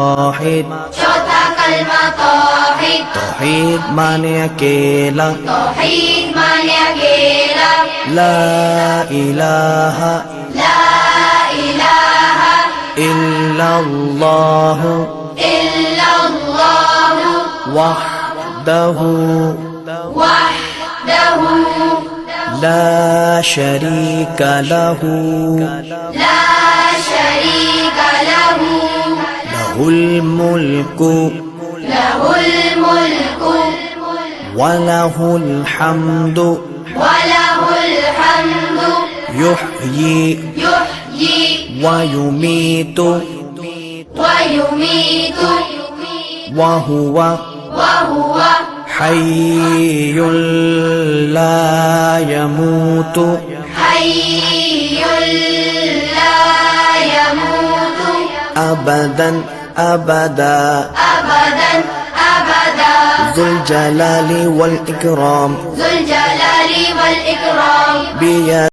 तौहीद चौथा कलमा तौहीद तौहीद माने अकेला तौहीद माने अकेला ला इलाहा ला इलाहा इल्लल्लाह इल्लल्लाह वहदहु वहदहु ला शरीका लहु ला शरीक लहु लहुल मुल्कु लहुल मुल्कु वलहुल हम्दु वलहुल हम्दु युह्यी युह्यी वयुमीतु वयुमीतु वहुव वहुव हय्युल ला यमूतु हय्युल ला यमूतु अबदन अबदा अबदन अबदा ज़ुल जलाली वल इकराम ज़ुल जलाली वल इकराम बिया